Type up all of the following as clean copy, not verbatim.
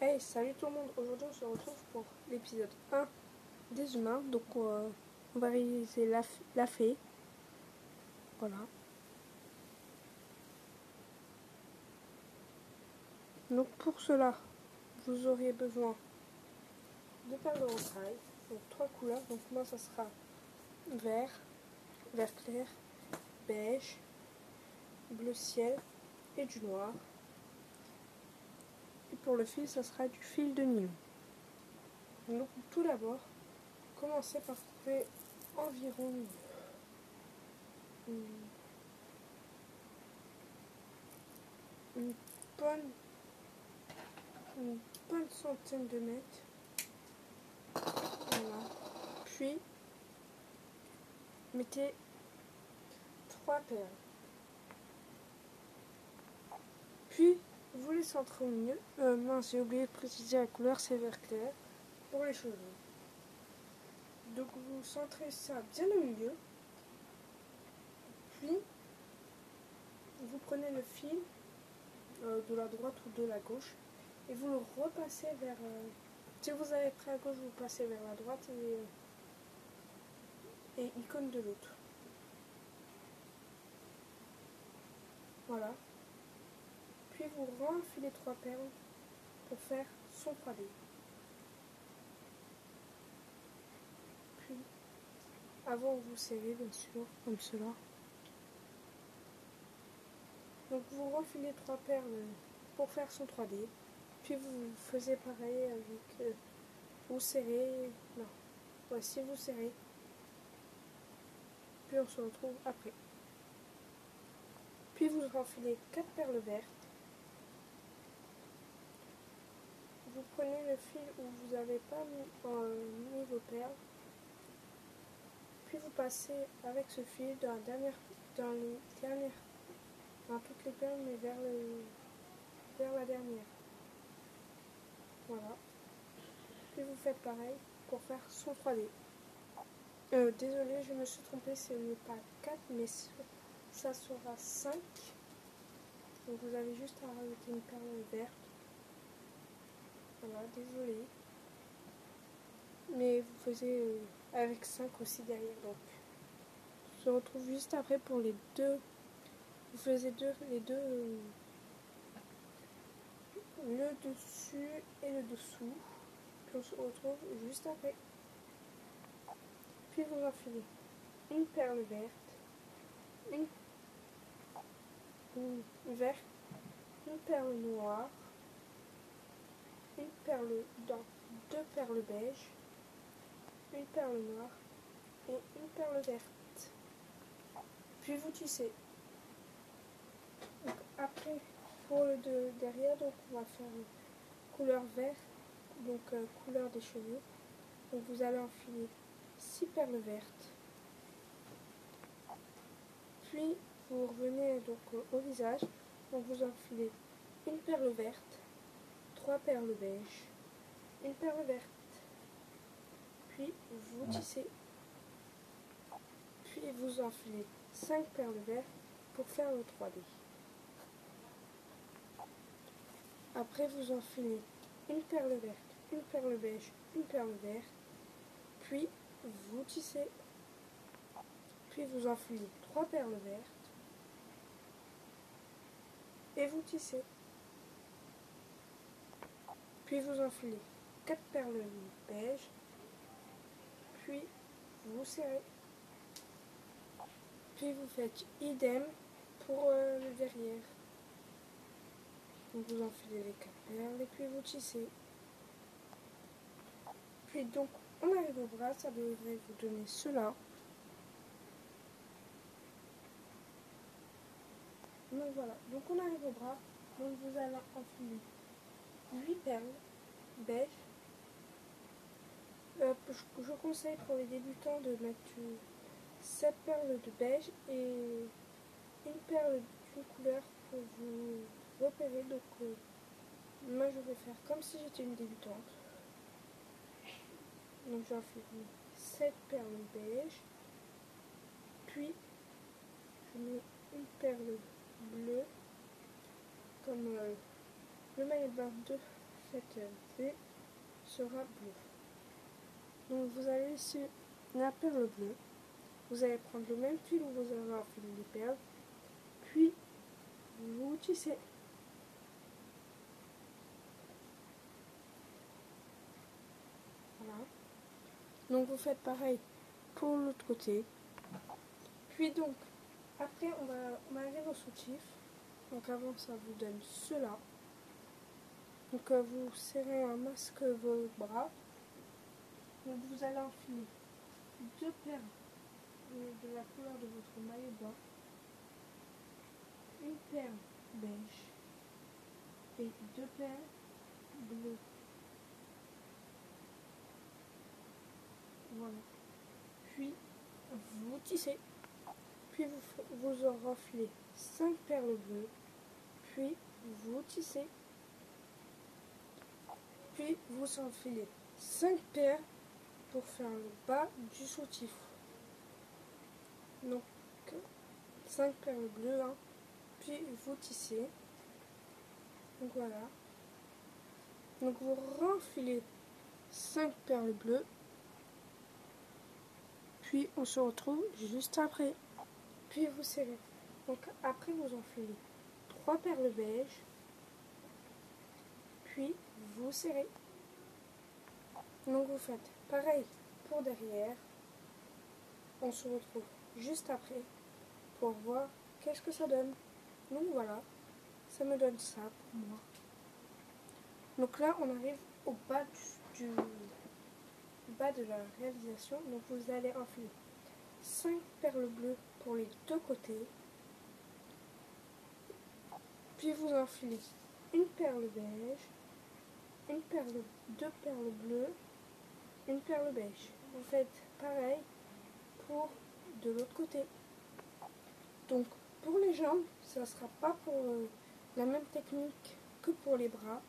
Hey, salut tout le monde, aujourd'hui on se retrouve pour l'épisode 1 des humains, donc on va réaliser la fée, voilà. Donc pour cela, vous aurez besoin de perles de rocaille, donc 3 couleurs, donc moi ça sera vert, vert clair, beige, bleu ciel et du noir. Et pour le fil, ça sera du fil de nylon. Donc tout d'abord, commencez par trouver environ une bonne une bonne centaine de mètres. Voilà. Puis mettez 3 perles. Puis vous les centrez au milieu. Mince, j'ai oublié de préciser la couleur, c'est vert clair pour les cheveux. Donc vous centrez ça bien au milieu. Puis vous prenez le fil de la droite ou de la gauche et vous le repassez vers. Si vous avez pris à gauche, vous passez vers la droite et icône de l'autre. Voilà. Puis vous renfilez 3 perles pour faire son 3D. Puis, avant vous serrez bien sûr, comme cela. Donc vous renfilez 3 perles pour faire son 3D. Puis vous faisiez pareil avec... vous serrez... Non. Ouais, si vous serrez. Puis on se retrouve après. Puis vous renfilez 4 perles vertes. Vous prenez le fil où vous n'avez pas mis vos perles. Puis vous passez avec ce fil dans toutes les perles, mais vers la dernière. Voilà. Puis vous faites pareil pour faire son 3D. Désolée, je me suis trompée, ce n'est pas 4, mais ça sera 5. Donc vous avez juste à rajouter une perle verte. Voilà, désolée. Mais vous faisiez avec 5 aussi derrière. Donc on se retrouve juste après pour les deux. Vous faisiez les deux, le dessus et le dessous. Puis on se retrouve juste après. Puis vous enfilez une perle verte, une verte, une perle noire, une perle dans 2 perles beige, une perle noire et une perle verte. Puis vous tissez. Donc après, pour le de derrière, donc on va faire couleur vert, donc couleur des cheveux. Donc vous allez enfiler 6 perles vertes. Puis vous revenez donc au visage. Donc vous enfilez une perle verte, 3 perles beige, une perle verte. Puis vous tissez. Puis vous enfilez 5 perles vertes pour faire le 3D. Après vous enfilez une perle verte, une perle beige, une perle verte. Puis vous tissez. Puis vous enfilez 3 perles vertes. Et vous tissez. Puis vous enfilez 4 perles beige. Puis vous serrez. Puis vous faites idem pour le derrière. Donc vous enfilez les 4 perles et puis vous tissez. Puis donc on arrive au bras, ça devrait vous donner cela. Donc voilà, donc on arrive au bras, donc vous allez enfiler 8 perles beige. Je conseille pour les débutants de mettre 7 perles de beige et une perle d'une couleur pour vous repérer. Donc moi je vais faire comme si j'étais une débutante. Donc j'enfile 7 perles beige, puis je mets une perle bleue comme le maillot de bain de cette V sera bleue. Donc vous allez ici la perle bleue. Vous allez prendre le même fil où vous avez enfilé les perles, puis vous tissez. Voilà. Donc vous faites pareil pour l'autre côté. Puis donc, après on va arriver au soutif. Donc avant ça vous donne cela. Donc vous serrez un masque vos bras. Donc vous allez enfiler 2 perles de la couleur de votre maillot de bain, une perle beige et 2 perles bleues. Voilà. Puis vous tissez. Puis vous enfilez 5 perles bleues. Puis vous tissez. Puis vous enfilez 5 perles pour faire le bas du soutif. Donc 5 perles bleues, hein. Puis vous tissez. Donc voilà. Donc vous renfilez 5 perles bleues. Puis on se retrouve juste après. Puis vous serrez. Donc après vous enfilez 3 perles beige. Puis vous serrez. Donc vous faites pareil pour derrière. On se retrouve juste après pour voir qu'est-ce que ça donne. Donc voilà, ça me donne ça pour moi. Donc là on arrive au bas du bas de la réalisation. Donc vous allez enfiler 5 perles bleues pour les deux côtés. Puis vous enfilez une perle beige, deux perles bleues, une perle beige. Vous faites pareil pour de l'autre côté. Donc pour les jambes, ça ne sera pas pour la même technique que pour les bras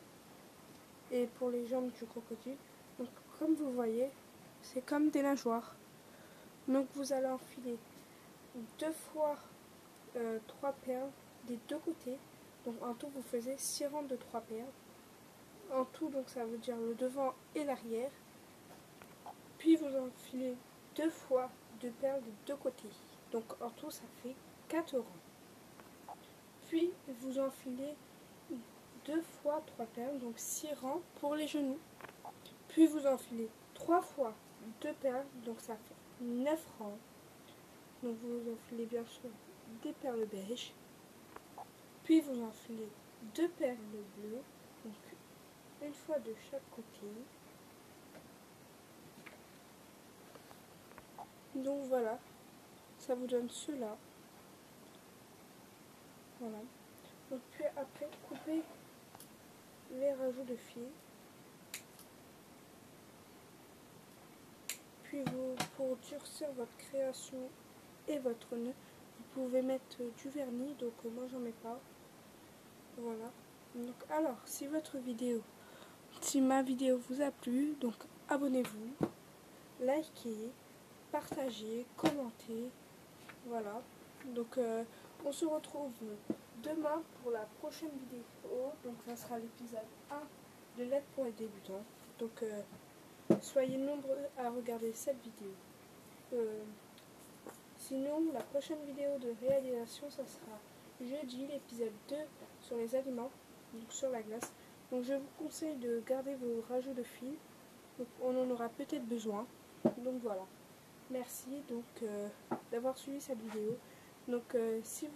et pour les jambes du crocodile. Donc comme vous voyez, c'est comme des nageoires. Donc vous allez enfiler 2 fois 3 perles des deux côtés. Donc en tout vous faisiez 6 rangs de 3 perles. En tout donc ça veut dire le devant et l'arrière. Puis vous enfilez 2 fois 2 perles des deux côtés. Donc en tout ça fait 4 rangs. Puis vous enfilez 2 fois 3 perles, donc 6 rangs pour les genoux. Puis vous enfilez 3 fois 2 perles, donc ça fait 9 rangs. Donc vous enfilez bien sûr des perles beige. Puis vous enfilez 2 perles bleues, donc une fois de chaque côté. Donc voilà, ça vous donne cela. Voilà. Donc puis après, coupez les rajouts de fil. Puis vous, pour durcir votre création et votre nœud, vous pouvez mettre du vernis. Donc moi j'en mets pas. Voilà. Donc alors, si ma vidéo vous a plu, donc abonnez-vous, likez, partagez, commentez. Voilà. Donc on se retrouve demain pour la prochaine vidéo. Donc ça sera l'épisode 1 de l'aide pour les débutants. Donc soyez nombreux à regarder cette vidéo. Sinon, la prochaine vidéo de réalisation, ça sera jeudi, l'épisode 2 sur les aliments, donc sur la glace. Donc je vous conseille de garder vos rajouts de fil. Donc on en aura peut-être besoin. Donc voilà. Merci donc d'avoir suivi cette vidéo. Donc si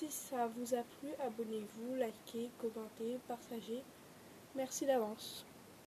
ça vous a plu, abonnez-vous, likez, commentez, partagez. Merci d'avance.